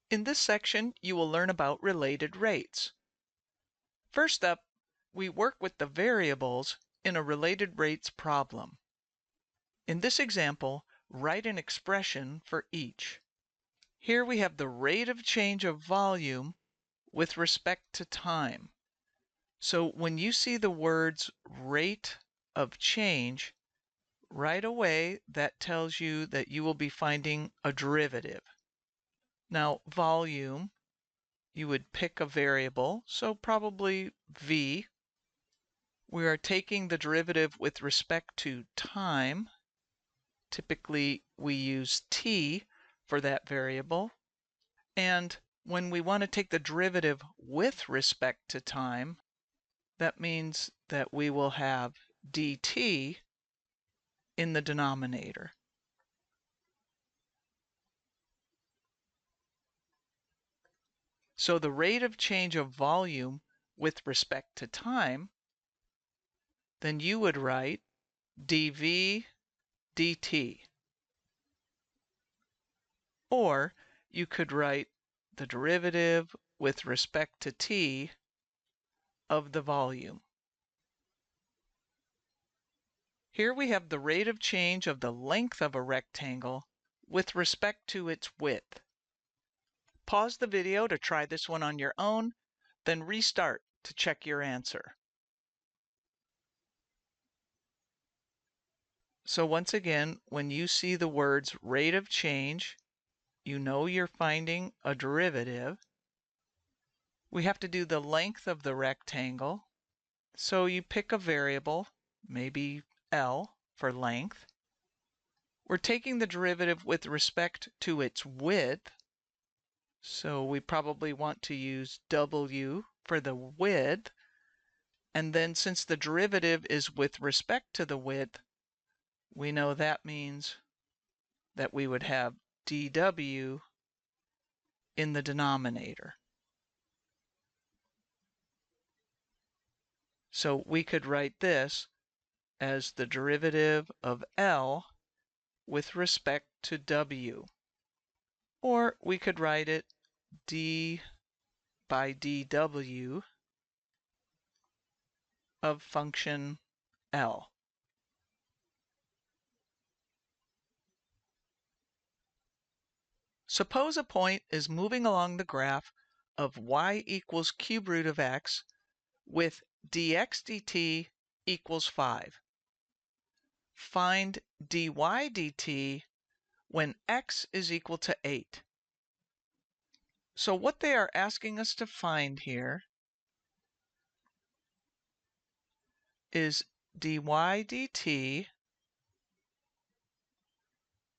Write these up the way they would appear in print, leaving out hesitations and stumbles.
In this section, you will learn about related rates. First up, we work with the variables in a related rates problem. In this example, write an expression for each. Here we have the rate of change of volume with respect to time. So when you see the words rate of change, right away that tells you that you will be finding a derivative. Now, volume, you would pick a variable, so probably v. We are taking the derivative with respect to time. Typically, we use t for that variable. And when we want to take the derivative with respect to time, that means that we will have dt in the denominator. So the rate of change of volume with respect to time, then you would write dv dt. Or you could write the derivative with respect to t of the volume. Here we have the rate of change of the length of a rectangle with respect to its width. Pause the video to try this one on your own, then restart to check your answer. So once again, when you see the words rate of change, you know you're finding a derivative. We have to do the length of the rectangle. So you pick a variable, maybe L for length. We're taking the derivative with respect to its width. So we probably want to use W for the width. And then since the derivative is with respect to the width, we know that means that we would have dW in the denominator. So we could write this as the derivative of L with respect to W. Or we could write it d by dW of function L. Suppose a point is moving along the graph of y equals cube root of x with dx dt equals 5. Find dy dt when x is equal to 8. So what they are asking us to find here is dy dt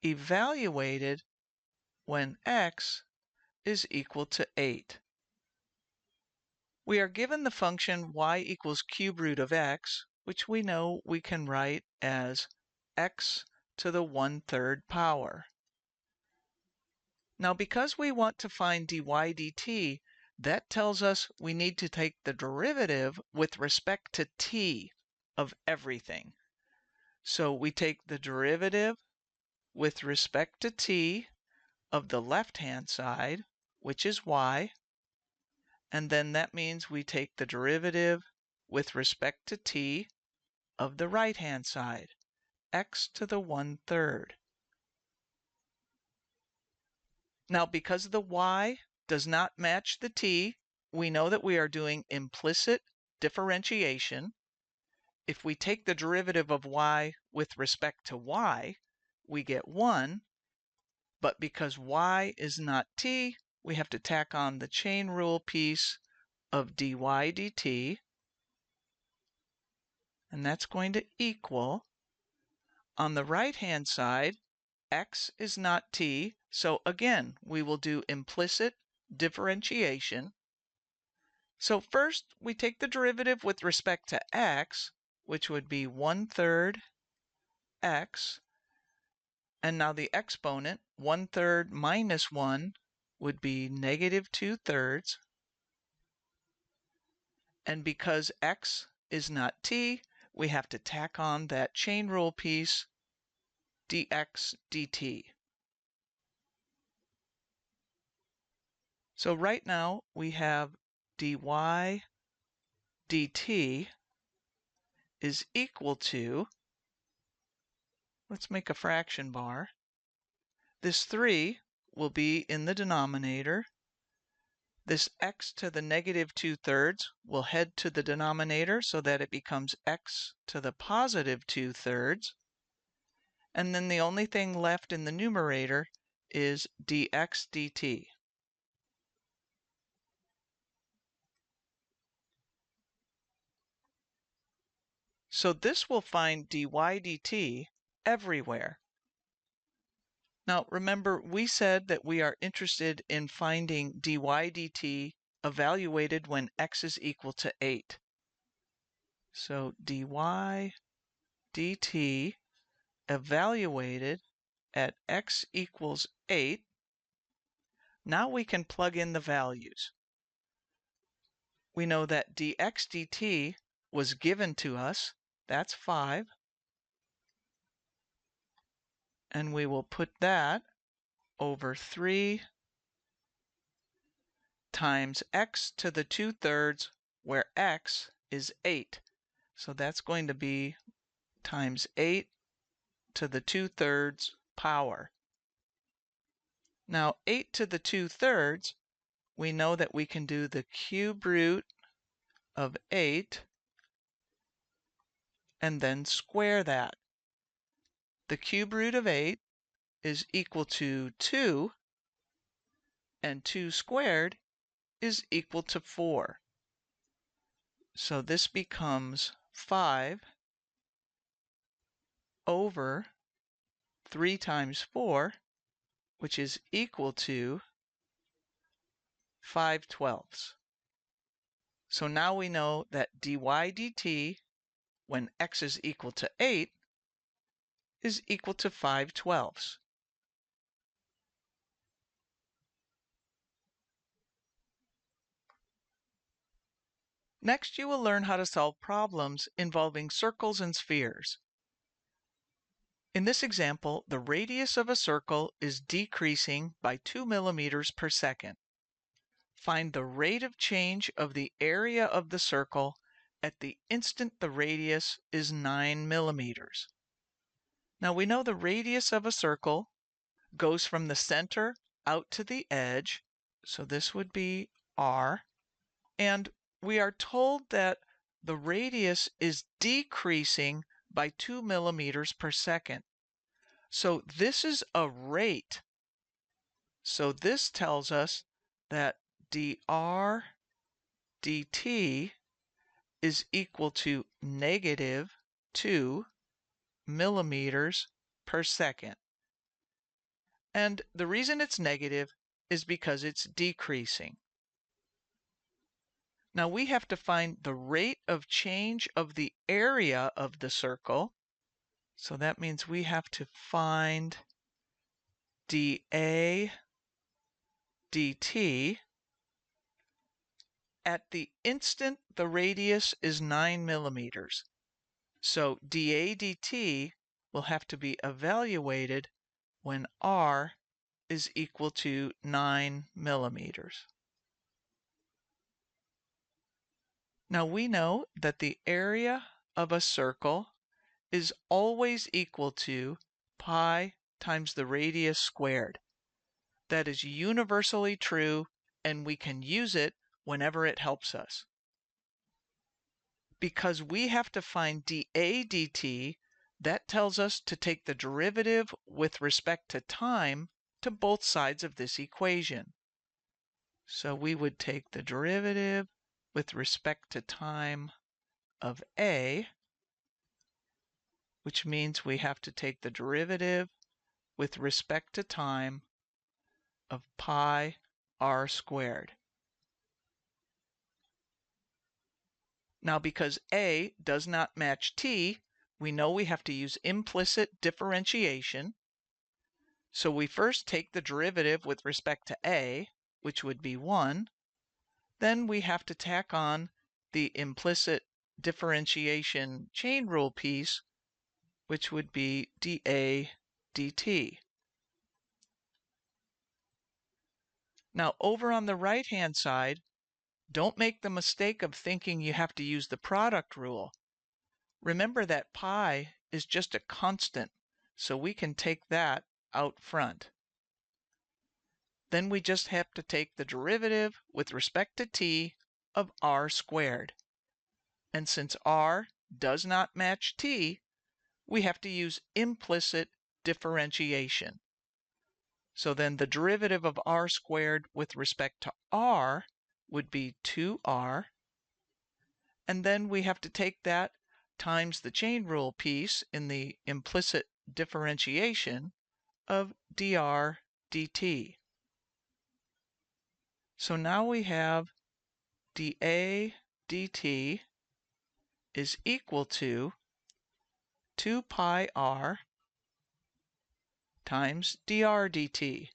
evaluated when x is equal to 8. We are given the function y equals cube root of x, which we know we can write as x to the 1/3 power. Now, because we want to find dy dt, that tells us we need to take the derivative with respect to t of everything. So we take the derivative with respect to t of the left-hand side, which is y, and then that means we take the derivative with respect to t of the right-hand side, x to the 1/3. Now, because the y does not match the t, we know that we are doing implicit differentiation. If we take the derivative of y with respect to y, we get 1, but because y is not t, we have to tack on the chain rule piece of dy dt, and that's going to equal, on the right-hand side, x is not t, so again, we will do implicit differentiation. So first, we take the derivative with respect to x, which would be 1/3 x, and now the exponent, 1/3 minus 1, would be negative 2/3. And because x is not t, we have to tack on that chain rule piece, dx dt. So right now we have dy dt is equal to, let's make a fraction bar. This 3 will be in the denominator. This x to the negative 2/3 will head to the denominator so that it becomes x to the positive 2/3. And then the only thing left in the numerator is dx dt. So this will find dy dt everywhere. Now remember, we said that we are interested in finding dy dt evaluated when x is equal to 8. So dy dt evaluated at x equals 8. Now we can plug in the values. We know that dx dt was given to us. That's 5. And we will put that over 3 times x to the 2/3, where x is 8. So that's going to be times 8 to the 2/3 power. Now 8 to the 2/3, we know that we can do the cube root of 8 and then square that. The cube root of 8 is equal to 2, and 2 squared is equal to 4. So this becomes 5 over 3 times 4, which is equal to 5/12. So now we know that dy dt, when x is equal to 8, is equal to 5/12. Next, you will learn how to solve problems involving circles and spheres. In this example, the radius of a circle is decreasing by 2 millimeters per second. Find the rate of change of the area of the circle at the instant the radius is 9 millimeters. Now we know the radius of a circle goes from the center out to the edge, so this would be r, and we are told that the radius is decreasing by 2 millimeters per second. So this is a rate. So this tells us that dr dt is equal to negative 2 millimeters per second. And the reason it's negative is because it's decreasing. Now we have to find the rate of change of the area of the circle. So that means we have to find dA dt at the instant the radius is 9 millimeters. So dA dt will have to be evaluated when r is equal to 9 millimeters. Now we know that the area of a circle is always equal to pi times the radius squared. That is universally true, and we can use it whenever it helps us. Because we have to find dA dt, that tells us to take the derivative with respect to time to both sides of this equation. So we would take the derivative with respect to time of A, which means we have to take the derivative with respect to time of pi r squared. Now, because A does not match t, we know we have to use implicit differentiation. So we first take the derivative with respect to A, which would be 1. Then we have to tack on the implicit differentiation chain rule piece, which would be dA dt. Now, over on the right-hand side, don't make the mistake of thinking you have to use the product rule. Remember that pi is just a constant, so we can take that out front. Then we just have to take the derivative with respect to t of r squared. And since r does not match t, we have to use implicit differentiation. So then the derivative of r squared with respect to r would be 2r. And then we have to take that times the chain rule piece in the implicit differentiation of dr dt. So now we have dA dt is equal to 2 pi r times dr dt.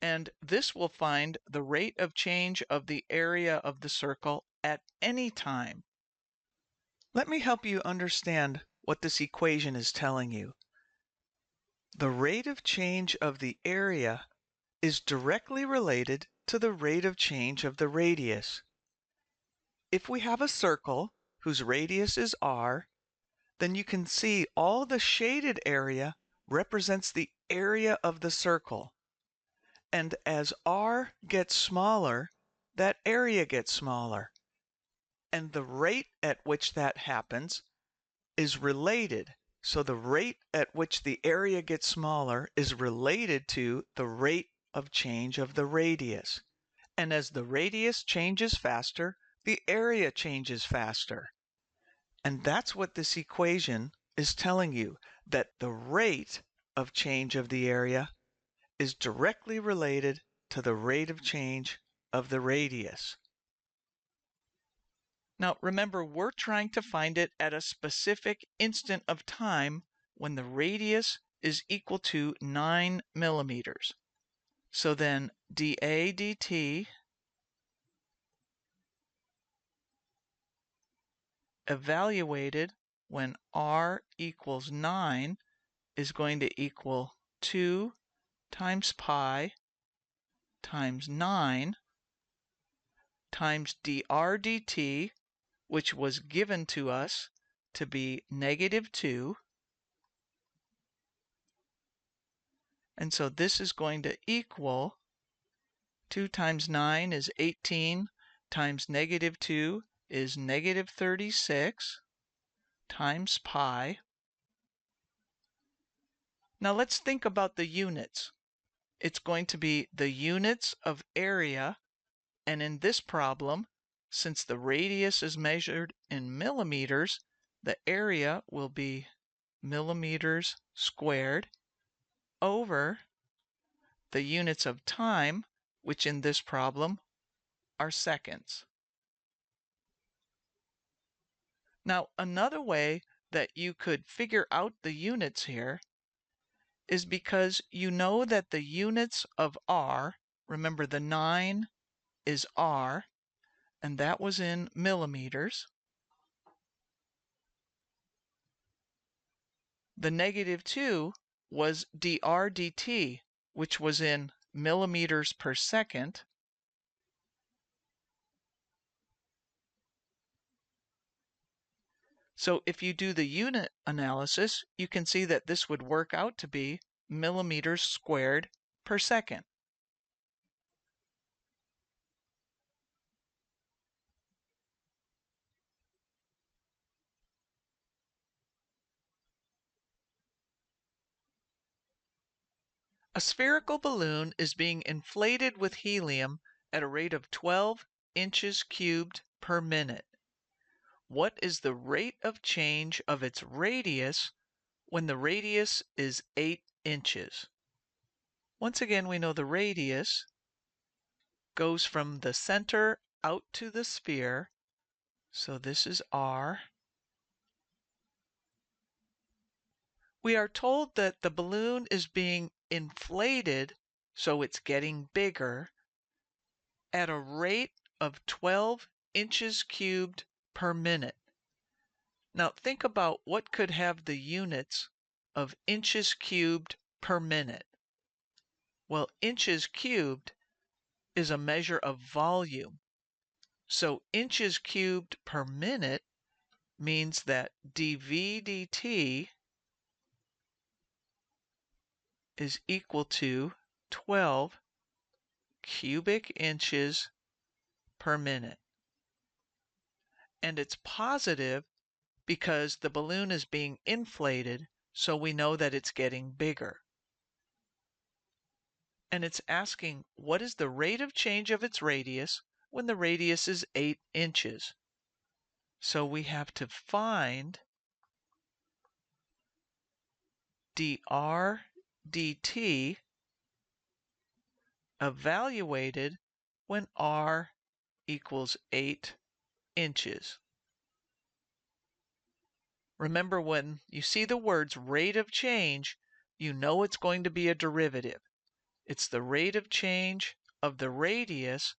And this will find the rate of change of the area of the circle at any time. Let me help you understand what this equation is telling you. The rate of change of the area is directly related to the rate of change of the radius. If we have a circle whose radius is r, then you can see all the shaded area represents the area of the circle. And as r gets smaller, that area gets smaller. And the rate at which that happens is related. So the rate at which the area gets smaller is related to the rate of change of the radius. And as the radius changes faster, the area changes faster. And that's what this equation is telling you, that the rate of change of the area is directly related to the rate of change of the radius. Now remember, we're trying to find it at a specific instant of time when the radius is equal to 9 millimeters. So then dA dt evaluated when r equals 9 is going to equal 2 times pi times 9 times dr dt, which was given to us to be -2. And so this is going to equal 2 times 9 is 18 times -2 is -36 times pi. Now let's think about the units. It's going to be the units of area, and in this problem, since the radius is measured in millimeters, the area will be millimeters squared over the units of time, which in this problem are seconds. Now, another way that you could figure out the units here is because you know that the units of r, remember the 9 is r, and that was in millimeters. The -2 was dr dt, which was in millimeters per second. So if you do the unit analysis, you can see that this would work out to be millimeters squared per second. A spherical balloon is being inflated with helium at a rate of 12 inches cubed per minute. What is the rate of change of its radius when the radius is 8 inches? Once again, we know the radius goes from the center out to the sphere. So this is r. We are told that the balloon is being inflated, so it's getting bigger, at a rate of 12 inches cubed per minute. Now think about what could have the units of inches cubed per minute. Well, inches cubed is a measure of volume. So inches cubed per minute means that dV dt is equal to 12 cubic inches per minute. And it's positive because the balloon is being inflated, so we know that it's getting bigger. And it's asking what is the rate of change of its radius when the radius is 8 inches. So we have to find dr dt evaluated when r equals 8 inches. Remember, when you see the words rate of change, you know it's going to be a derivative. It's the rate of change of the radius,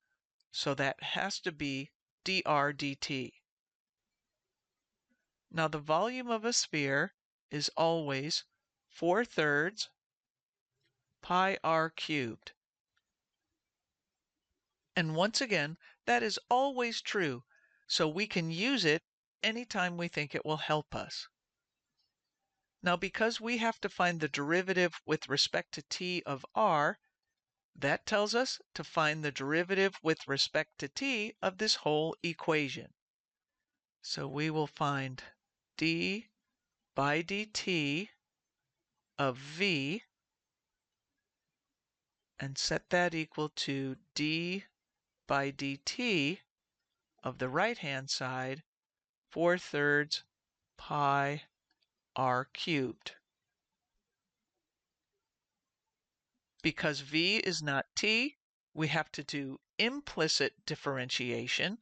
so that has to be dr dt. Now the volume of a sphere is always 4/3 pi r cubed. And once again, that is always true, so we can use it anytime we think it will help us. Now, because we have to find the derivative with respect to t of r, that tells us to find the derivative with respect to t of this whole equation. So we will find d by dt of v and set that equal to d by dt of the right-hand side, 4/3 pi r cubed. Because v is not t, we have to do implicit differentiation.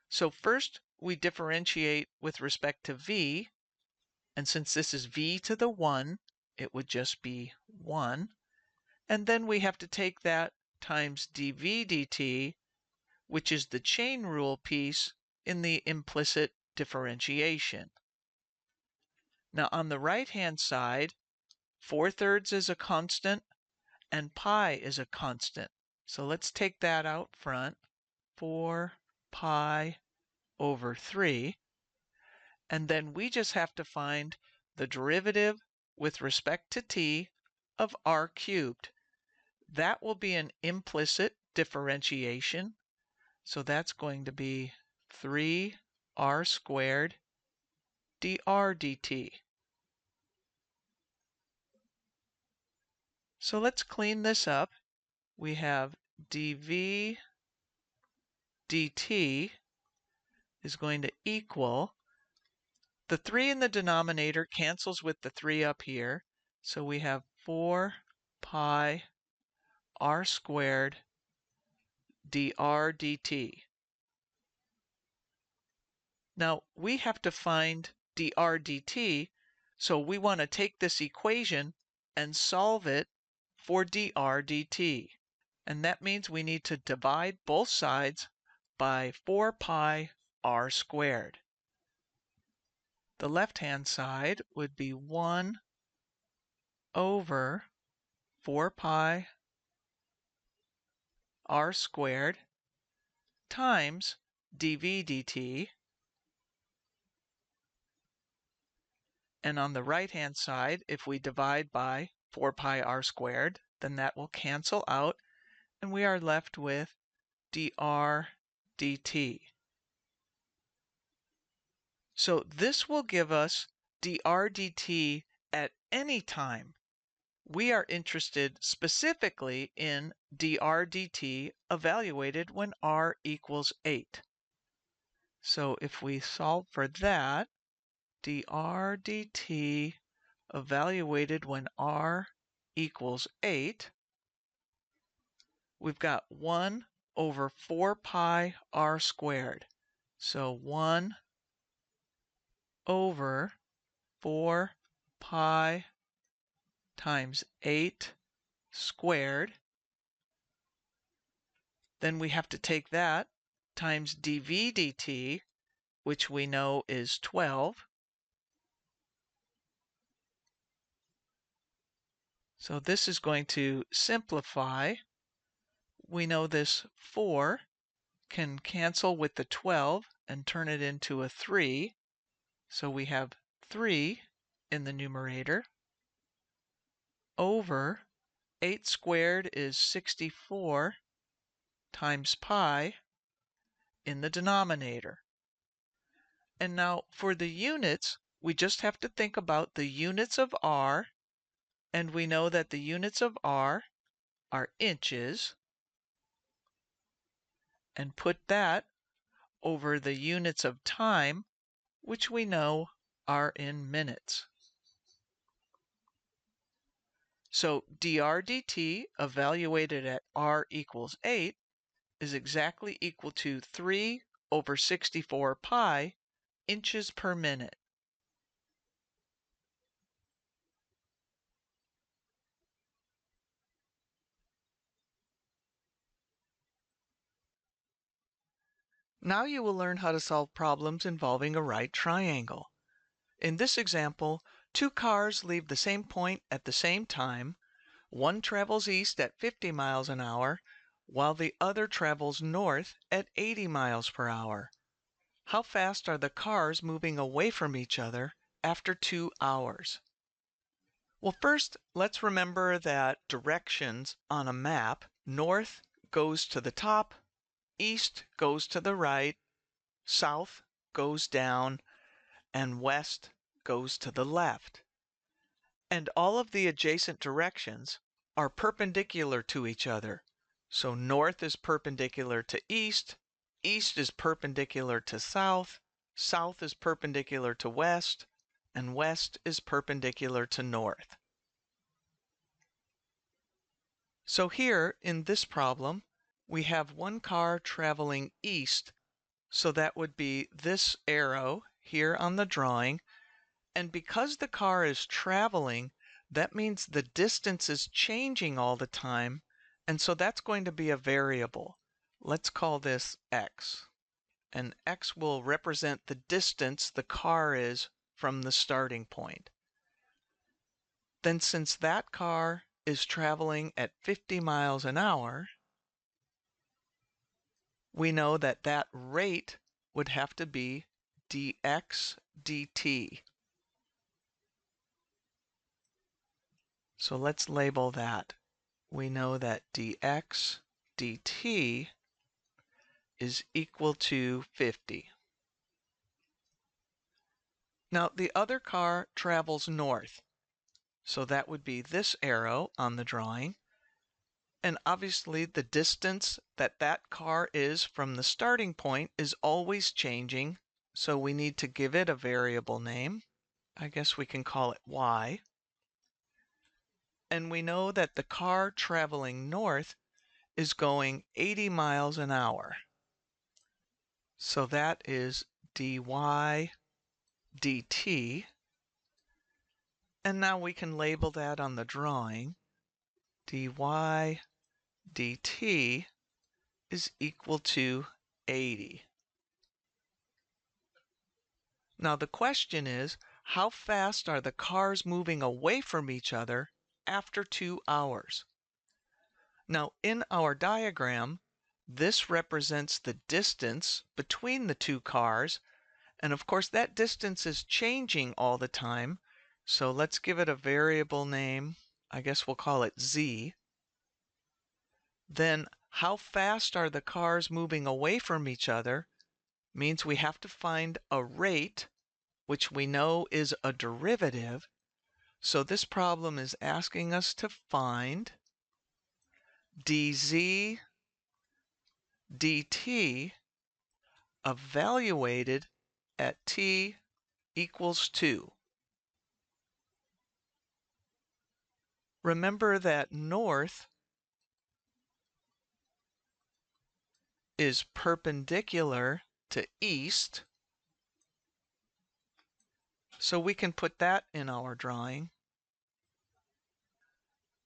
So first we differentiate with respect to v, and since this is v to the 1, it would just be 1. And then we have to take that times dv dt, which is the chain rule piece in the implicit differentiation. Now on the right-hand side, 4/3 is a constant and pi is a constant. So let's take that out front, 4 pi over 3. And then we just have to find the derivative with respect to t of r cubed. That will be an implicit differentiation. So that's going to be 3r squared dr dt. So let's clean this up. We have dv dt is going to equal, the 3 in the denominator cancels with the 3 up here. So we have 4 pi r squared dr dt. Now we have to find dr dt, so we want to take this equation and solve it for dr dt. And that means we need to divide both sides by 4 pi r squared. The left-hand side would be 1 over 4 pi r squared times dv dt. And on the right-hand side, if we divide by 4 pi r squared, then that will cancel out, and we are left with dr dt. So this will give us dr dt at any time. We are interested specifically in dr dt evaluated when r equals 8. So if we solve for that, dr dt evaluated when r equals 8, we've got 1 over 4 pi r squared. So 1 over 4 pi times 8 squared. Then we have to take that times dv dt, which we know is 12. So this is going to simplify. We know this 4 can cancel with the 12 and turn it into a 3. So we have 3 in the numerator over 8 squared is 64 times pi in the denominator. And now for the units, we just have to think about the units of r, and we know that the units of r are inches, and put that over the units of time, which we know are in minutes. So dr dt evaluated at r equals 8 is exactly equal to 3 over 64 pi inches per minute. Now you will learn how to solve problems involving a right triangle. In this example, 2 cars leave the same point at the same time. One travels east at 50 miles an hour, while the other travels north at 80 miles per hour. How fast are the cars moving away from each other after 2 hours? Well, first, let's remember that directions on a map, north goes to the top, east goes to the right, south goes down, and west goes to the left. And all of the adjacent directions are perpendicular to each other. So north is perpendicular to east, east is perpendicular to south, south is perpendicular to west, and west is perpendicular to north. So here in this problem, we have one car traveling east, so that would be this arrow here on the drawing. And because the car is traveling, that means the distance is changing all the time, and so that's going to be a variable. Let's call this x. And x will represent the distance the car is from the starting point. Then since that car is traveling at 50 miles an hour, we know that that rate would have to be dx dt. So let's label that. We know that dx dt is equal to 50. Now the other car travels north, so that would be this arrow on the drawing. And obviously the distance that that car is from the starting point is always changing, so we need to give it a variable name. I guess we can call it y. And we know that the car traveling north is going 80 miles an hour. So that is dy dt. And now we can label that on the drawing. Dy dt is equal to 80. Now the question is, how fast are the cars moving away from each other after 2 hours? Now in our diagram, this represents the distance between the 2 cars, and of course that distance is changing all the time, so let's give it a variable name. I guess we'll call it z. Then how fast are the cars moving away from each other means we have to find a rate, which we know is a derivative. So this problem is asking us to find dz dt evaluated at t equals 2. Remember that north is perpendicular to east, so we can put that in our drawing.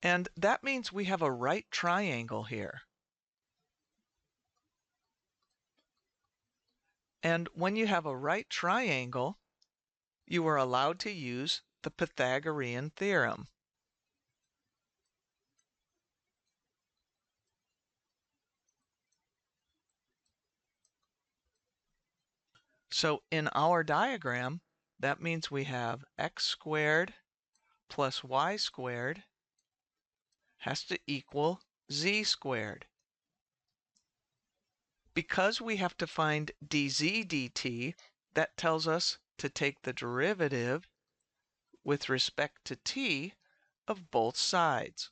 And that means we have a right triangle here. And when you have a right triangle, you are allowed to use the Pythagorean theorem. So in our diagram, that means we have x squared plus y squared has to equal z squared. Because we have to find dz dt, that tells us to take the derivative with respect to t of both sides.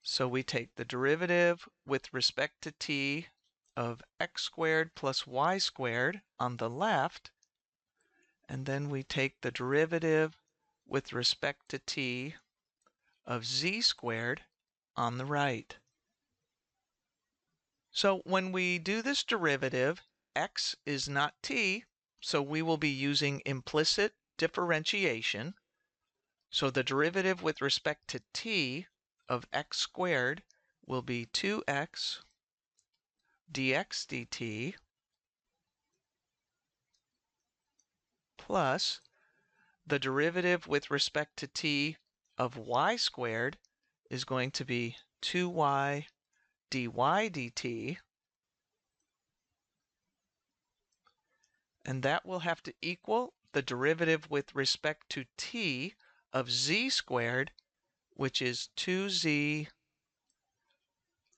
So we take the derivative with respect to t of x squared plus y squared on the left, and then we take the derivative with respect to t of z squared on the right. So when we do this derivative, x is not t, so we will be using implicit differentiation. So the derivative with respect to t of x squared will be 2x dx dt plus the derivative with respect to t of y squared is going to be 2y dy dt, and that will have to equal the derivative with respect to t of z squared, which is 2z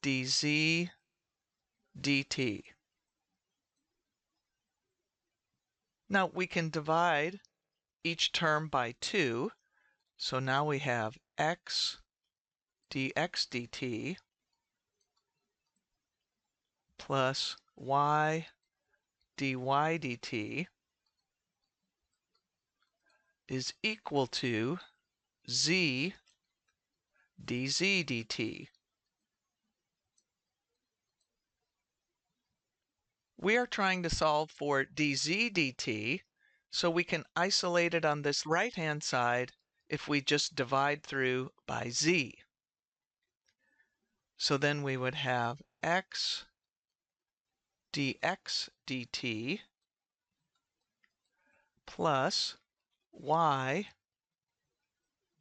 dz dt. Now we can divide each term by 2, so now we have x dx dt plus y dy dt is equal to z dz dt. We are trying to solve for dz dt, so we can isolate it on this right-hand side if we just divide through by z. So then we would have x dx dt plus y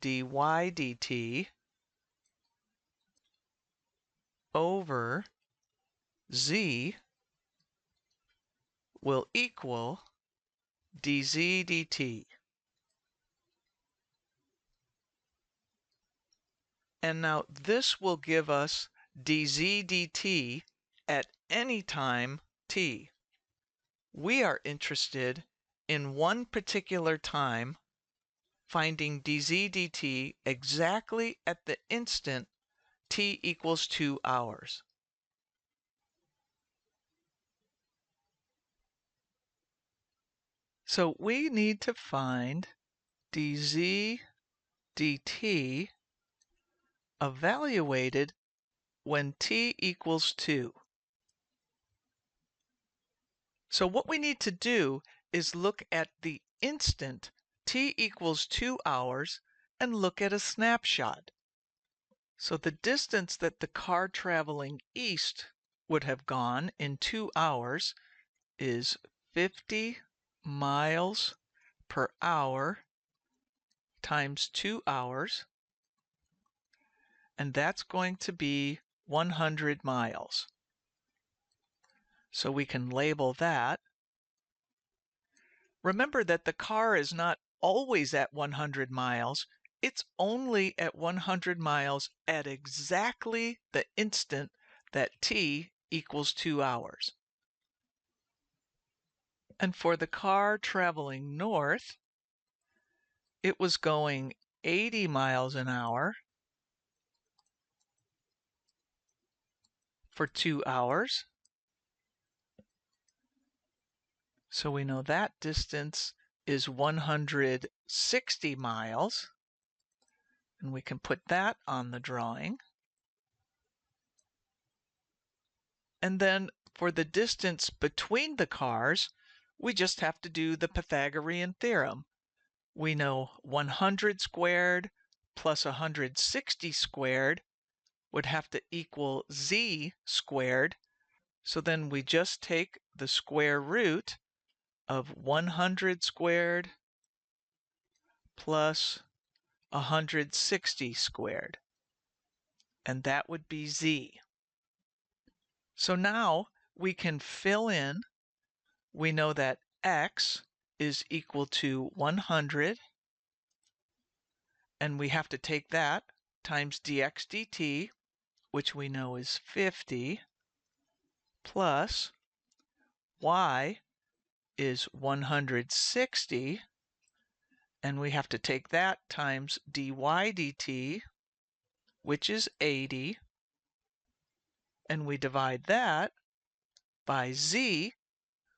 dy dt over z will equal dz dt. And now this will give us dz dt at any time t. We are interested in one particular time, finding dz dt exactly at the instant t equals 2 hours. So we need to find dz dt evaluated when t equals 2. So what we need to do is look at the instant t equals 2 hours and look at a snapshot. So the distance that the car traveling east would have gone in 2 hours is 50 miles per hour times 2 hours, and that's going to be 100 miles. So we can label that. Remember that the car is not always at 100 miles. It's only at 100 miles at exactly the instant that t equals 2 hours. And for the car traveling north, it was going 80 miles an hour for 2 hours. So we know that distance is 160 miles. And we can put that on the drawing. And then for the distance between the cars, we just have to do the Pythagorean theorem. We know 100 squared plus 160 squared would have to equal z squared. So then we just take the square root of 100 squared plus 160 squared. And that would be z. So now we can fill in we know that x is equal to 100, and we have to take that times dx dt, which we know is 50, plus y is 160, and we have to take that times dy dt, which is 80, and we divide that by z,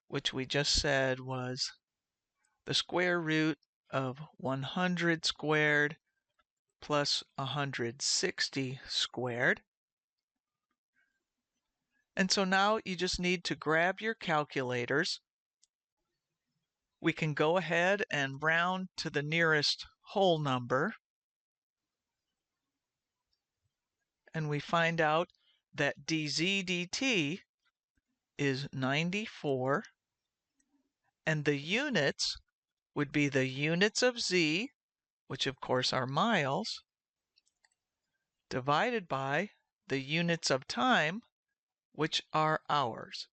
which we just said was the square root of 100 squared plus 160 squared. And so now you just need to grab your calculators. We can go ahead and round to the nearest whole number. And we find out that dz dt is 94, and the units would be the units of z, which of course are miles, divided by the units of time, which are hours.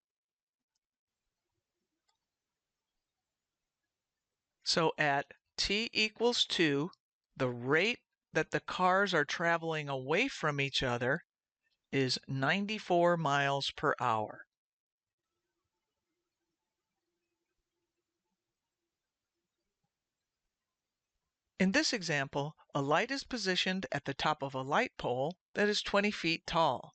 So at t equals 2, the rate that the cars are traveling away from each other is 94 miles per hour. In this example, a light is positioned at the top of a light pole that is 20 feet tall.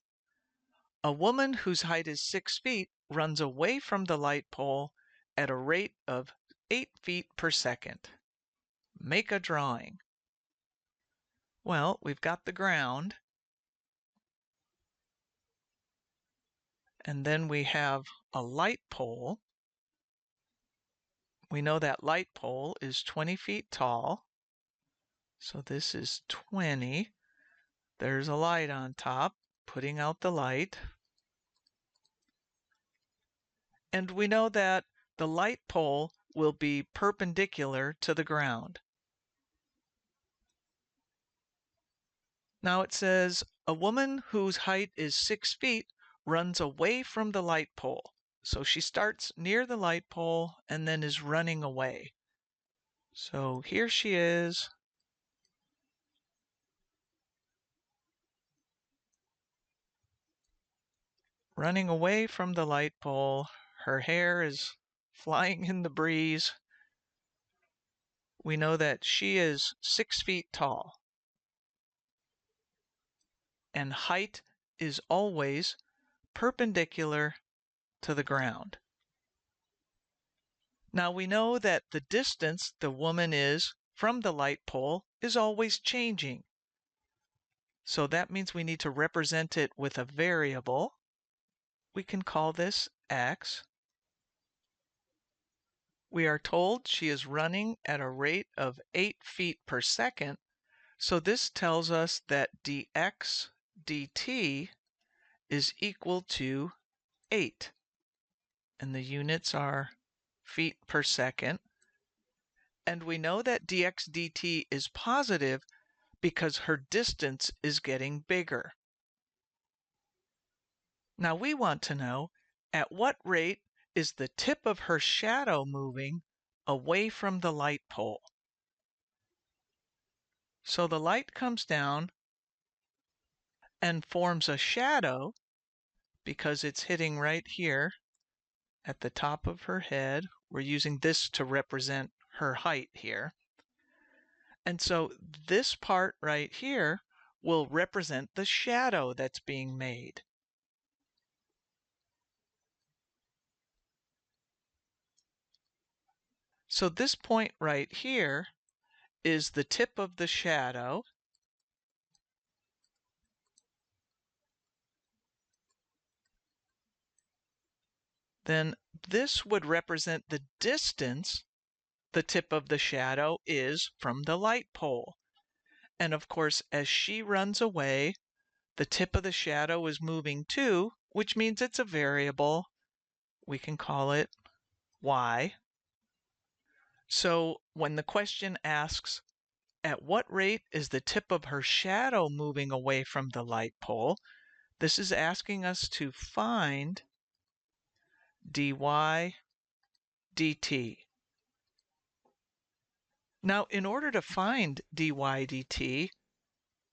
A woman whose height is 6 feet runs away from the light pole at a rate of 8 feet per second. Make a drawing. Well, we've got the ground, and then we have a light pole. We know that light pole is 20 feet tall, so this is 20. There's a light on top, putting out the light. And we know that the light pole will be perpendicular to the ground. Now it says, a woman whose height is 6 feet runs away from the light pole. So she starts near the light pole and then is running away. So here she is. Running away from the light pole. Her hair is flying in the breeze. We know that she is 6 feet tall. And height is always perpendicular to the ground. Now we know that the distance the woman is from the light pole is always changing. So that means we need to represent it with a variable. We can call this x. We are told she is running at a rate of 8 feet per second. So this tells us that dx dt is equal to 8. And the units are feet per second. And we know that dx dt is positive because her distance is getting bigger. Now we want to know at what rate is the tip of her shadow moving away from the light pole. So the light comes down and forms a shadow because it's hitting right here at the top of her head. We're using this to represent her height here. And so this part right here will represent the shadow that's being made. So this point right here is the tip of the shadow. Then this would represent the distance the tip of the shadow is from the light pole. And of course, as she runs away, the tip of the shadow is moving too, which means it's a variable. We can call it y. So when the question asks, at what rate is the tip of her shadow moving away from the light pole, this is asking us to find dy dt. Now, in order to find dy dt,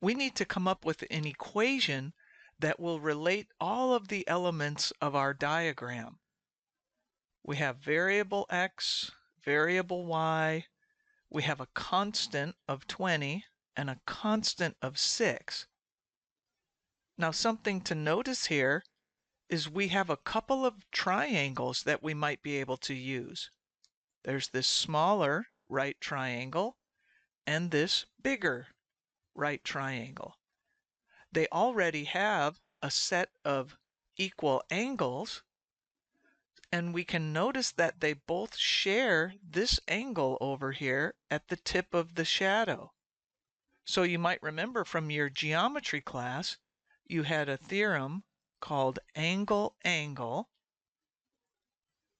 we need to come up with an equation that will relate all of the elements of our diagram. We have variable x, variable y, we have a constant of 20 and a constant of 6. Now, something to notice here is we have a couple of triangles that we might be able to use. There's this smaller right triangle and this bigger right triangle. They already have a set of equal angles, and we can notice that they both share this angle over here at the tip of the shadow. So you might remember from your geometry class, you had a theorem called angle-angle,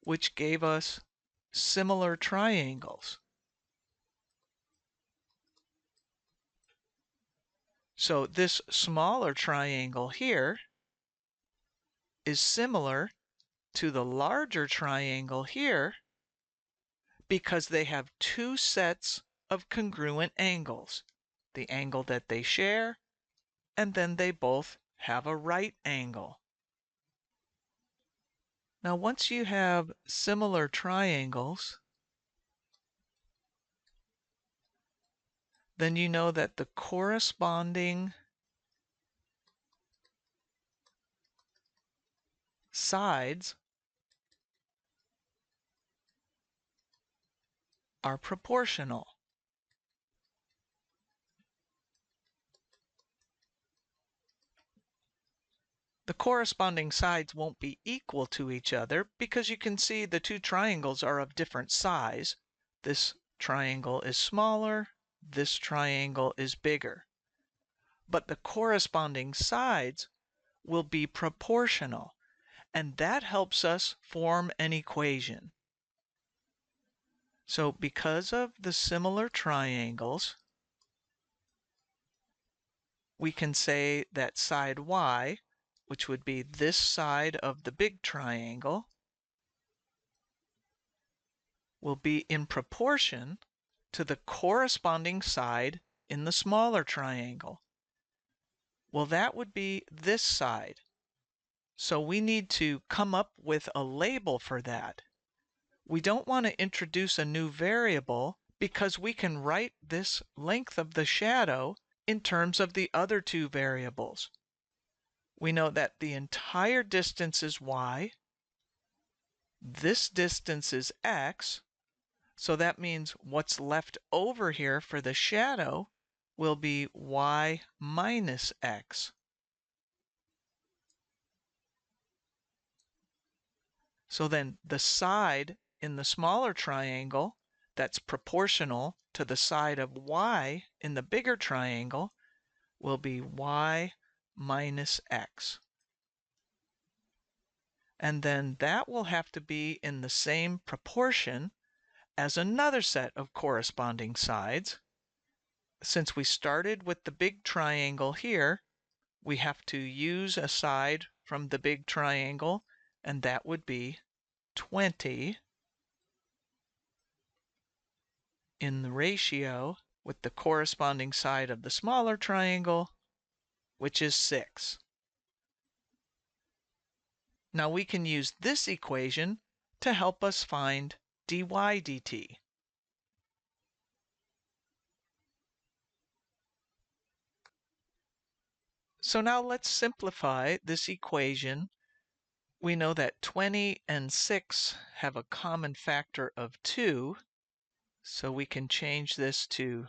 which gave us similar triangles. So this smaller triangle here is similar to the larger triangle here because they have two sets of congruent angles, the angle that they share, and then they both have a right angle. Now, once you have similar triangles, then you know that the corresponding sides are proportional. The corresponding sides won't be equal to each other because you can see the two triangles are of different size. This triangle is smaller, this triangle is bigger. But the corresponding sides will be proportional, and that helps us form an equation. So because of the similar triangles, we can say that side y, which would be this side of the big triangle, will be in proportion to the corresponding side in the smaller triangle. Well, that would be this side. So we need to come up with a label for that. We don't want to introduce a new variable because we can write this length of the shadow in terms of the other two variables. We know that the entire distance is y, this distance is x, so that means what's left over here for the shadow will be y minus x. So then the side in the smaller triangle that's proportional to the side of y in the bigger triangle will be y minus x. And then that will have to be in the same proportion as another set of corresponding sides. Since we started with the big triangle here, we have to use a side from the big triangle, and that would be 20 in the ratio with the corresponding side of the smaller triangle, which is 6. Now we can use this equation to help us find dy dt. So now let's simplify this equation. We know that 20 and 6 have a common factor of 2, so we can change this to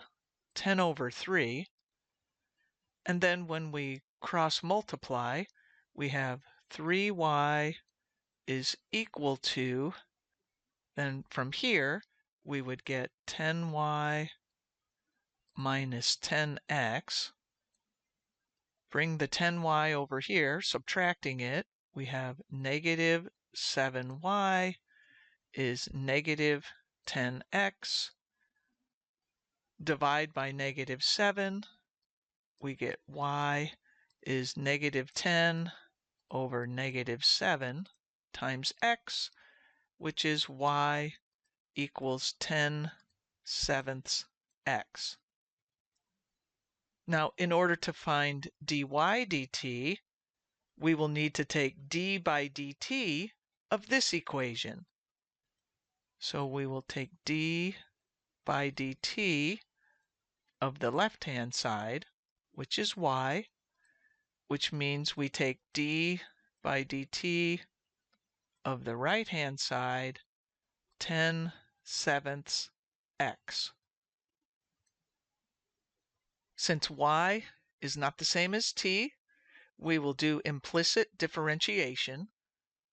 10 over 3. And then when we cross multiply, we have 3y is equal to, then from here, we would get 10y minus 10x. Bring the 10y over here, subtracting it, we have negative 7y is negative 10x. Divide by negative 7, we get y is negative 10 over negative 7 times x, which is y equals 10/7 x. Now, in order to find dy dt, we will need to take d by dt of this equation. So we will take d by dt of the left-hand side, which is y, which means we take d by dt of the right-hand side, 10/7 x. Since y is not the same as t, we will do implicit differentiation.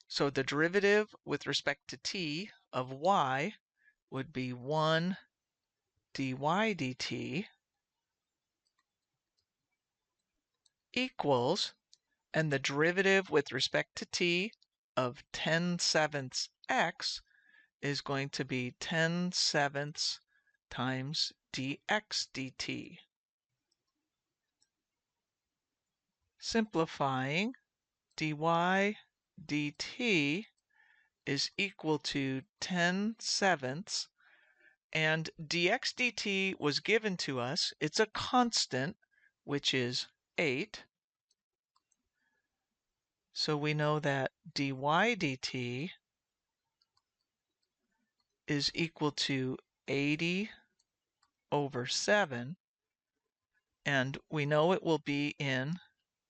So the derivative with respect to t of y would be 1 dy dt equals, and the derivative with respect to t of 10/7 x is going to be 10/7 times dx dt. Simplifying, dy dt is equal to 10/7, and dx dt was given to us. It's a constant, which is 8. So we know that dy dt is equal to 80/7, and we know it will be in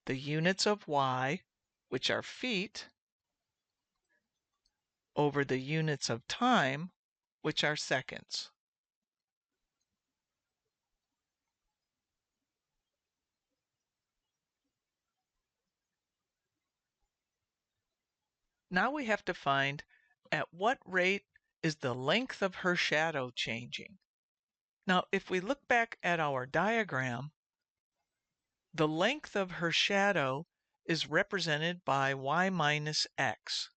the units of y, which are feet, over the units of time, which are seconds. Now we have to find at what rate is the length of her shadow changing. Now, if we look back at our diagram, the length of her shadow is represented by y minus x.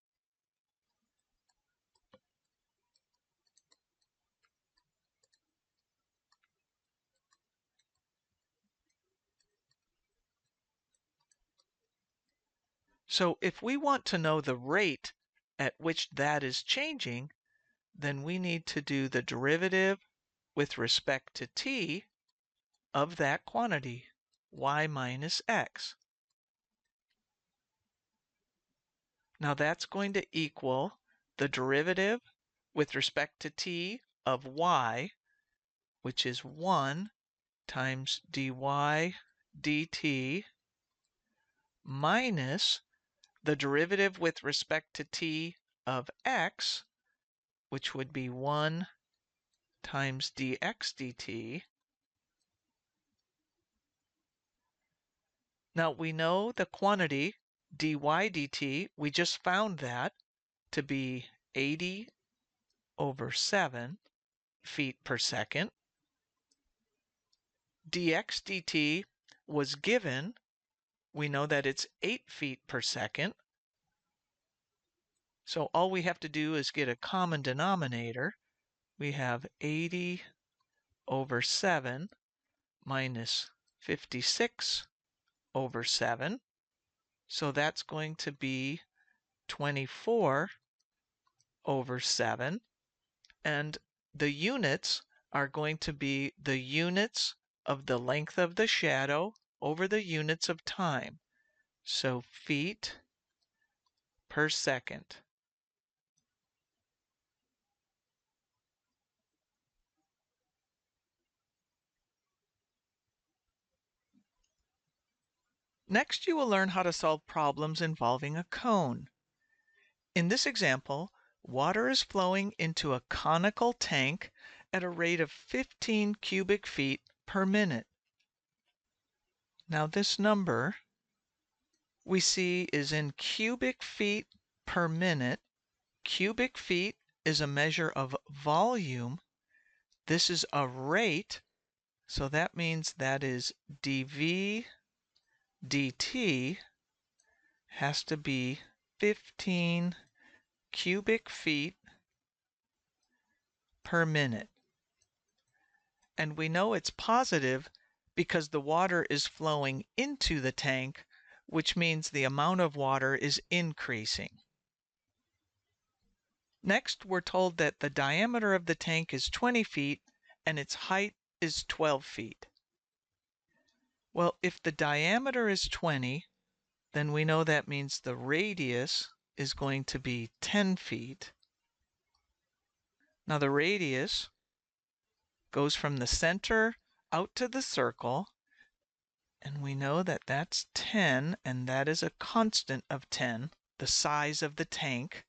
So if we want to know the rate at which that is changing, then we need to do the derivative with respect to t of that quantity, y minus x. Now that's going to equal the derivative with respect to t of y, which is 1 times dy dt, minus the derivative with respect to t of x, which would be 1 times dx dt. Now we know the quantity dy dt, we just found that to be 80/7 feet per second. Dx dt was given, we know that it's 8 feet per second. So all we have to do is get a common denominator. We have 80/7 minus 56/7. So that's going to be 24/7. And the units are going to be the units of the length of the shadow over the units of time. So feet per second. Next, you will learn how to solve problems involving a cone. In this example, water is flowing into a conical tank at a rate of 15 cubic feet per minute. Now this number we see is in cubic feet per minute. Cubic feet is a measure of volume. This is a rate, so that means that is dV dt has to be 15 cubic feet per minute. And we know it's positive because the water is flowing into the tank, which means the amount of water is increasing. Next, we're told that the diameter of the tank is 20 feet and its height is 12 feet. Well, if the diameter is 20, then we know that means the radius is going to be 10 feet. Now the radius goes from the center out to the circle, and we know that that's 10, and that is a constant of 10, the size of the tank.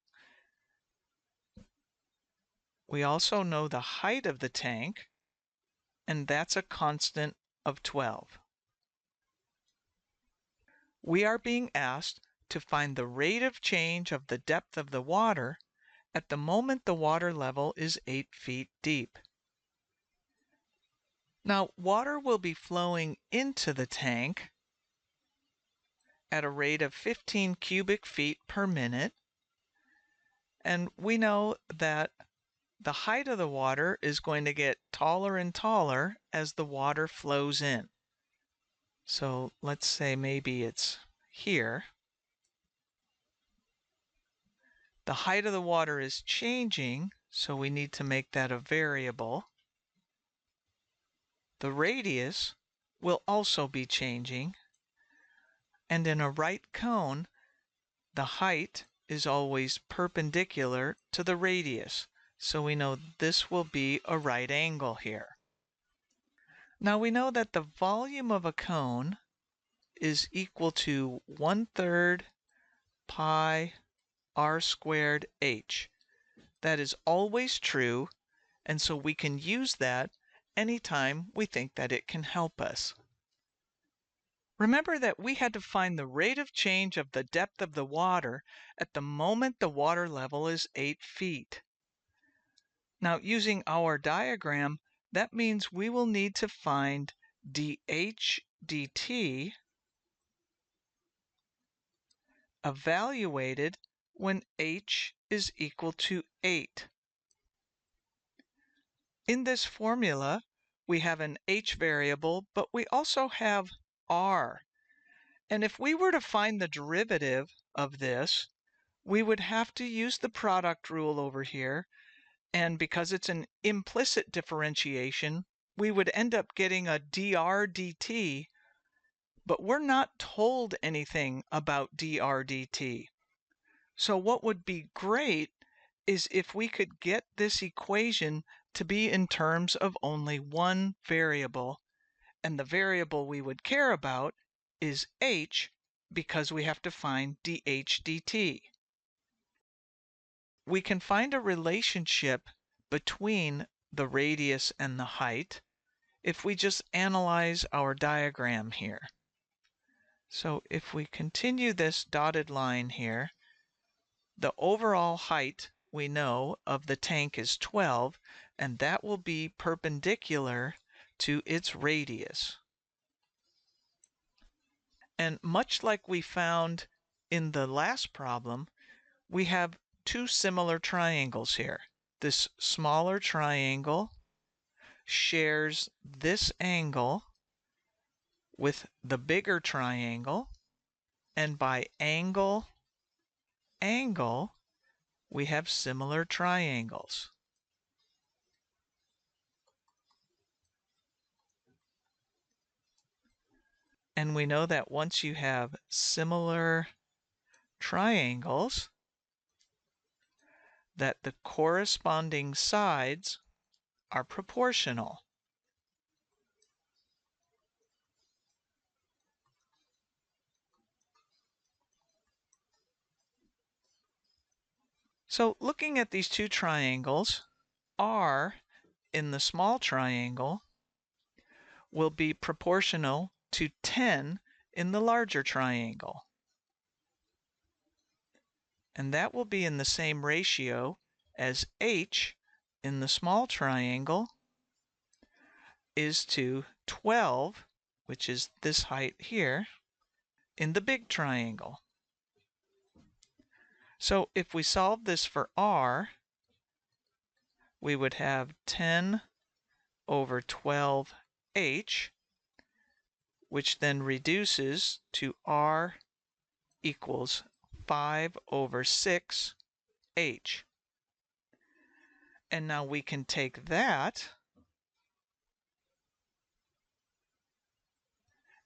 We also know the height of the tank, and that's a constant of 12. We are being asked to find the rate of change of the depth of the water at the moment the water level is 8 feet deep. Now, water will be flowing into the tank at a rate of 15 cubic feet per minute, and we know that the height of the water is going to get taller and taller as the water flows in. So let's say maybe it's here. The height of the water is changing, so we need to make that a variable. The radius will also be changing, and in a right cone, the height is always perpendicular to the radius, so we know this will be a right angle here. Now we know that the volume of a cone is equal to 1/3 pi r squared h. That is always true, and so we can use that anytime we think that it can help us. Remember that we had to find the rate of change of the depth of the water at the moment the water level is 8 feet. Now, using our diagram, that means we will need to find dH dt evaluated when h is equal to 8. In this formula, we have an h variable, but we also have r. And if we were to find the derivative of this, we would have to use the product rule over here. And because it's an implicit differentiation, we would end up getting a dr dt, but we're not told anything about dr dt. So what would be great is if we could get this equation to be in terms of only one variable, and the variable we would care about is h, because we have to find dH dt. We can find a relationship between the radius and the height if we just analyze our diagram here. So if we continue this dotted line here, the overall height we know of the tank is 12, and that will be perpendicular to its radius. And much like we found in the last problem, we have two similar triangles here. This smaller triangle shares this angle with the bigger triangle, and by angle, angle, we have similar triangles. And we know that once you have similar triangles, that the corresponding sides are proportional. So looking at these two triangles, R in the small triangle will be proportional to 10 in the larger triangle. And that will be in the same ratio as H in the small triangle is to 12, which is this height here, in the big triangle. So if we solve this for R, we would have 10 over 12H, which then reduces to R equals 5 over 6H. And now we can take that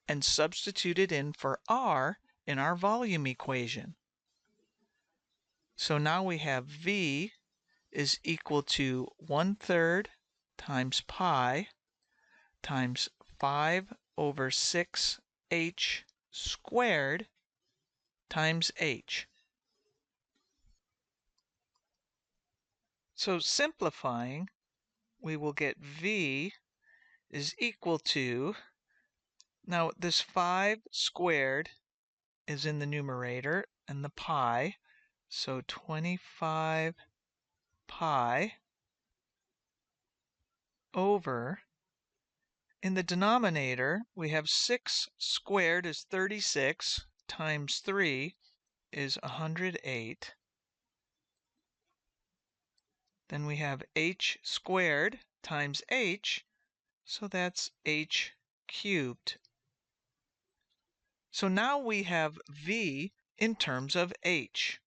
and substitute it in for r in our volume equation. So now we have v is equal to 1/3 times pi times 5/6h squared times h. So simplifying, we will get v is equal to, now this 5 squared is in the numerator and the pi, so 25 pi over, in the denominator, we have 6 squared is 36 times 3 is 108. Then we have h squared times h, so that's h cubed. So now we have v in terms of h.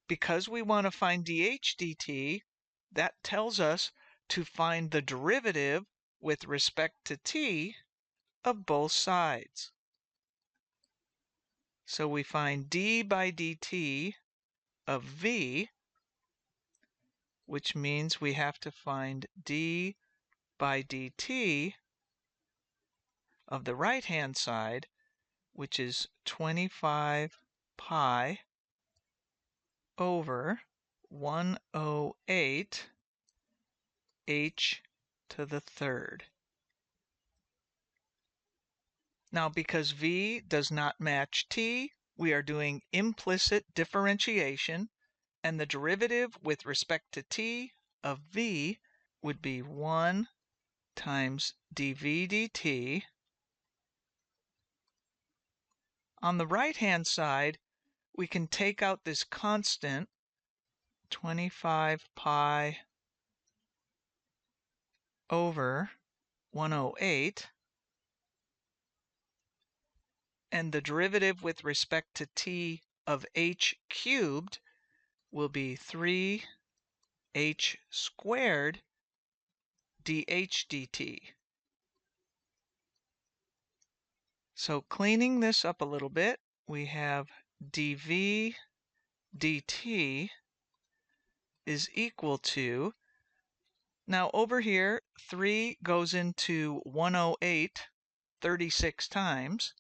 Because we want to find dh dt, that tells us to find the derivative with respect to t of both sides. So we find d by dt of v, which means we have to find d by dt of the right-hand side, which is 25 pi over 108 h to the third. Now, because v does not match t, we are doing implicit differentiation, and the derivative with respect to t of v would be 1 times dv dt. On the right-hand side, we can take out this constant, 25 pi over 108, and the derivative with respect to t of h cubed will be 3h squared dh dt. So cleaning this up a little bit, we have dv dt is equal to, now over here, 3 goes into 108 36 times.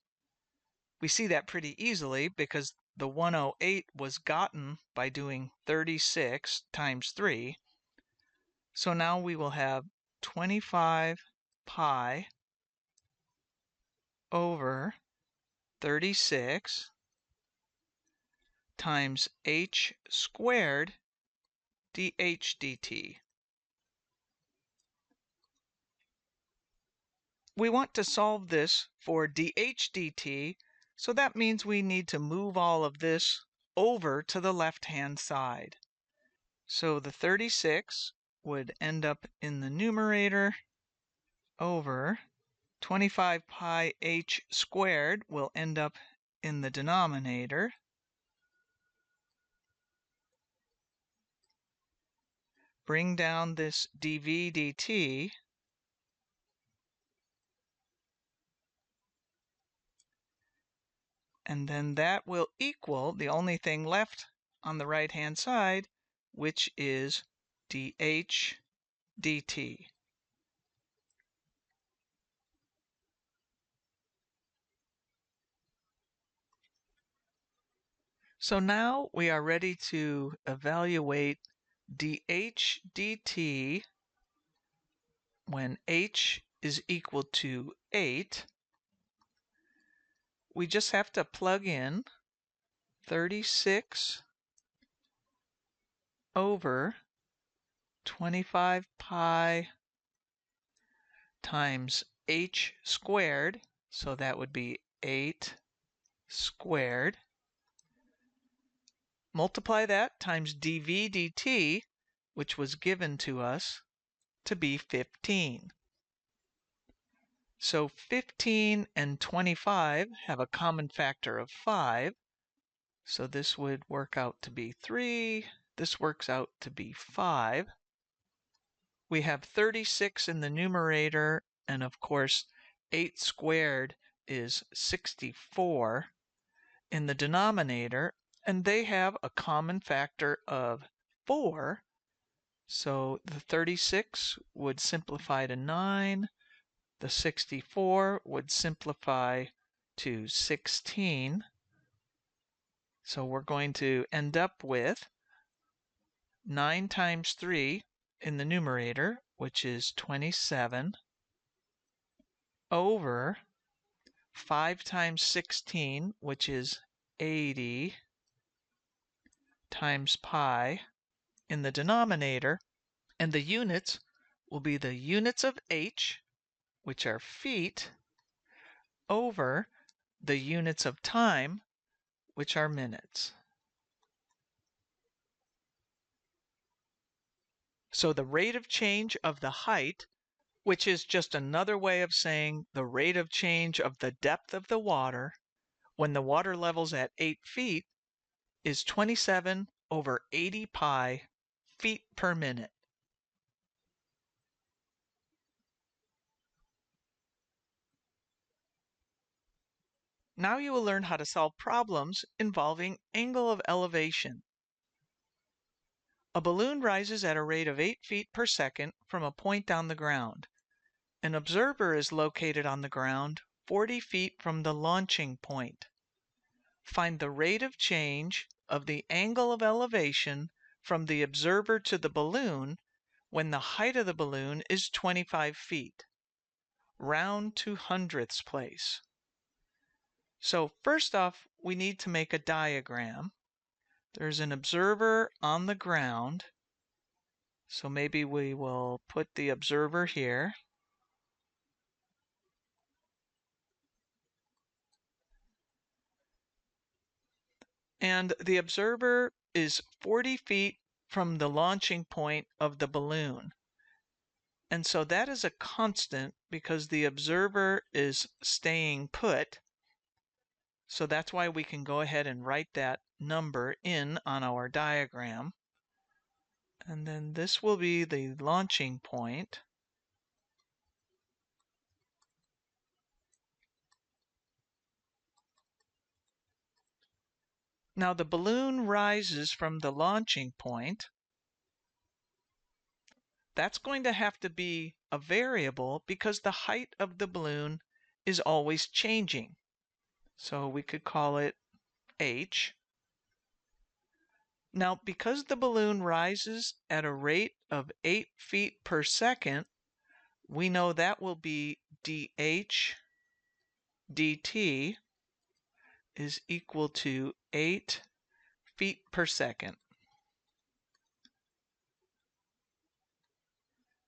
We see that pretty easily because the 108 was gotten by doing 36 times 3. So now we will have 25 pi over 36 times h squared dh dt. We want to solve this for dh dt, so that means we need to move all of this over to the left-hand side. So the 36 would end up in the numerator over 25 pi h squared will end up in the denominator. Bring down this dv dt. And then that will equal the only thing left on the right-hand side, which is dh dt. So now we are ready to evaluate dh dt when h is equal to 8. We just have to plug in 36 over 25 pi times h squared, so that would be 8 squared. Multiply that times dv dt, which was given to us to be 15. So 15 and 25 have a common factor of 5. So this would work out to be 3. This works out to be 5. we have 36 in the numerator, and of course 8 squared is 64 in the denominator, and they have a common factor of 4. So the 36 would simplify to 9, the 64 would simplify to 16. So we're going to end up with 9 times 3 in the numerator, which is 27, over 5 times 16, which is 80, times pi in the denominator, and the units will be the units of h, which are feet, over the units of time, which are minutes. So the rate of change of the height, which is just another way of saying the rate of change of the depth of the water when the water level's at 8 feet, is 27 over 80 pi feet per minute. Now you will learn how to solve problems involving angle of elevation. A balloon rises at a rate of 8 feet per second from a point down the ground. An observer is located on the ground 40 feet from the launching point. Find the rate of change of the angle of elevation from the observer to the balloon when the height of the balloon is 25 feet. Round to hundredths place. So first off, we need to make a diagram. There's an observer on the ground. So maybe we will put the observer here. And the observer is 40 feet from the launching point of the balloon. And so that is a constant because the observer is staying put. So that's why we can go ahead and write that number in on our diagram. And then this will be the launching point. Now the balloon rises from the launching point. That's going to have to be a variable because the height of the balloon is always changing. So we could call it h. Now, because the balloon rises at a rate of 8 feet per second, we know that will be dh dt is equal to 8 feet per second.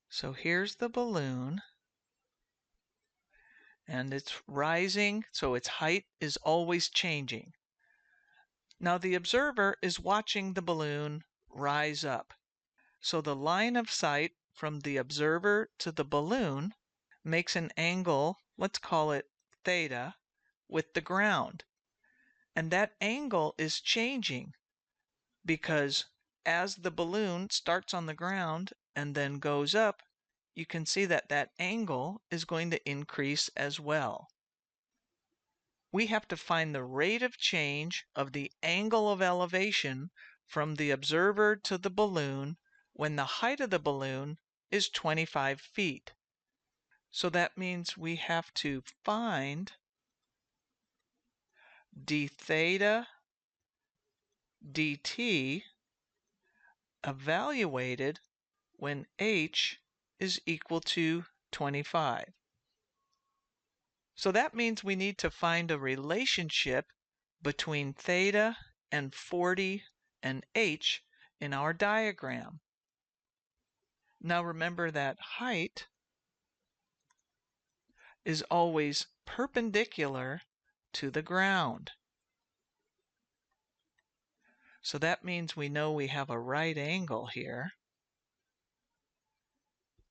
So here's the balloon, and it's rising, so its height is always changing. Now the observer is watching the balloon rise up. So the line of sight from the observer to the balloon makes an angle, let's call it theta, with the ground. And that angle is changing because as the balloon starts on the ground and then goes up, you can see that that angle is going to increase as well. We have to find the rate of change of the angle of elevation from the observer to the balloon when the height of the balloon is 25 feet. So that means we have to find d theta dt evaluated when h is equal to 25. So that means we need to find a relationship between theta and 40 and h in our diagram. Now remember that height is always perpendicular to the ground. So that means we know we have a right angle here.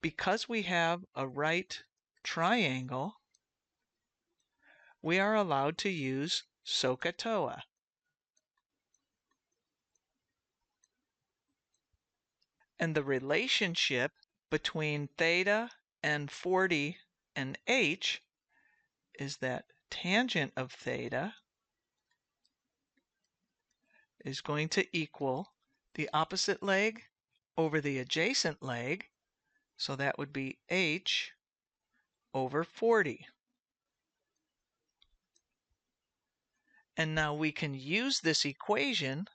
Because we have a right triangle, we are allowed to use SOHCAHTOA. And the relationship between theta and 40 and h is that tangent of theta is going to equal the opposite leg over the adjacent leg, so that would be h over 40. And now we can use this equation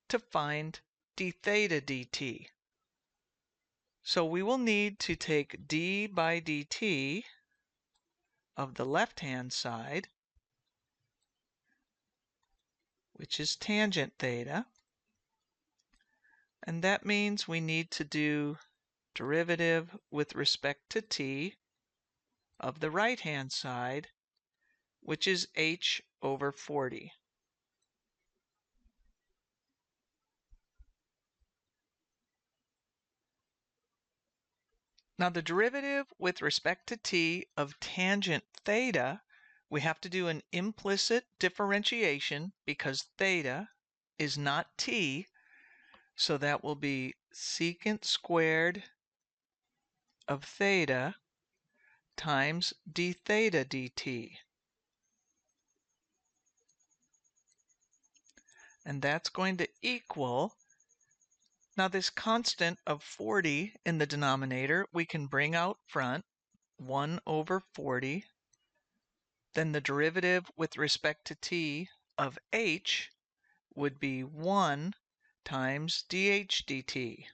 to find d theta dt. So we will need to take d by dt of the left-hand side, which is tangent theta, and that means we need to do derivative with respect to t of the right-hand side, which is h over 40. Now the derivative with respect to t of tangent theta, we have to do an implicit differentiation because theta is not t, so that will be secant squared of theta times d theta dt. And that's going to equal, now this constant of 40 in the denominator, we can bring out front, 1 over 40. Then the derivative with respect to t of h would be 1 times dh dt.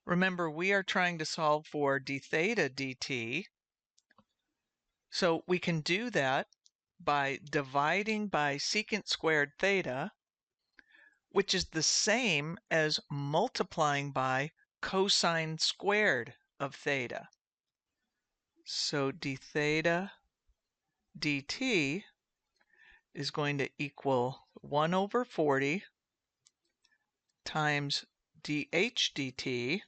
Remember, we are trying to solve for d theta dt, so we can do that by dividing by secant squared theta, which is the same as multiplying by cosine squared of theta. So d theta dt is going to equal 1 over 40 times dh dt.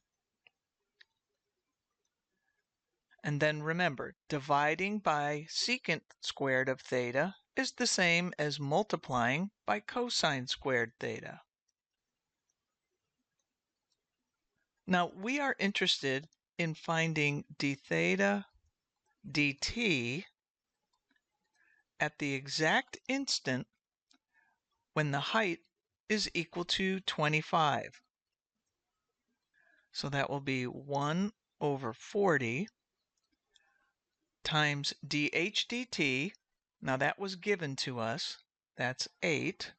And then remember, dividing by secant squared of theta is the same as multiplying by cosine squared theta. Now we are interested in finding d theta dt at the exact instant when the height is equal to 25. So that will be 1 over 40 times dh dt. Now that was given to us. That's 8.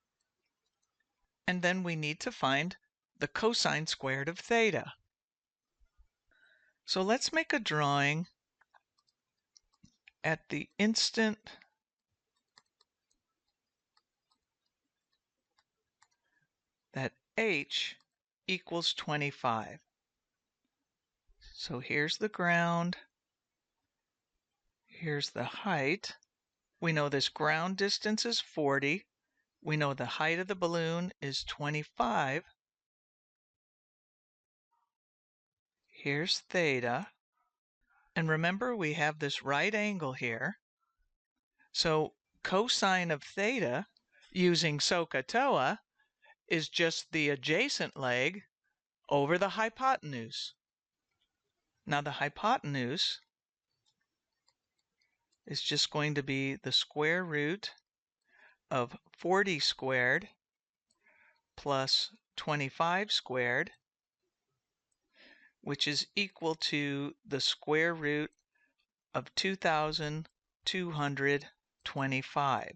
And then we need to find the cosine squared of theta. So let's make a drawing at the instant that h equals 25. So here's the ground. Here's the height. We know this ground distance is 40. We know the height of the balloon is 25. Here's theta. And remember, we have this right angle here. So cosine of theta, using SOHCAHTOA, is just the adjacent leg over the hypotenuse. Now the hypotenuse is just going to be the square root of 40 squared plus 25 squared, which is equal to the square root of 2,225.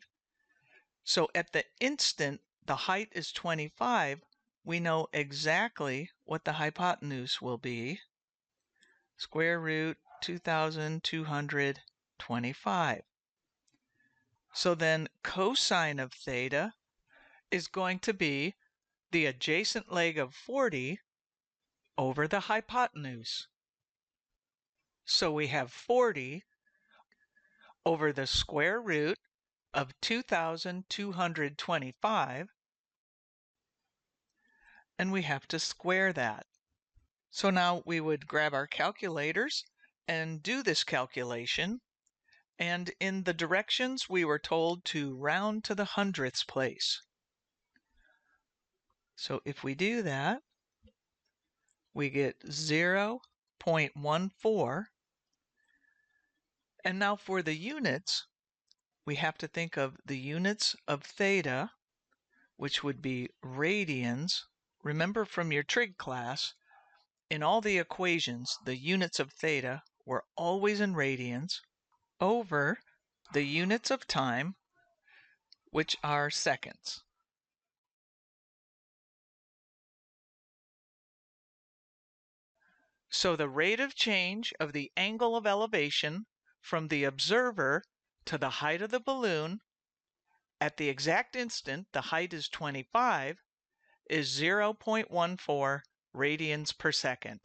So at the instant the height is 25, we know exactly what the hypotenuse will be. Square root 2,225. So then cosine of theta is going to be the adjacent leg of 40 over the hypotenuse. So we have 40 over the square root of 2,225, and we have to square that. So now we would grab our calculators and do this calculation. And in the directions, we were told to round to the hundredths place. So if we do that, we get 0.14. And now for the units, we have to think of the units of theta, which would be radians. Remember from your trig class, in all the equations, the units of theta were always in radians, over the units of time, which are seconds. So the rate of change of the angle of elevation from the observer to the height of the balloon at the exact instant the height is 25 is 0.14 radians per second.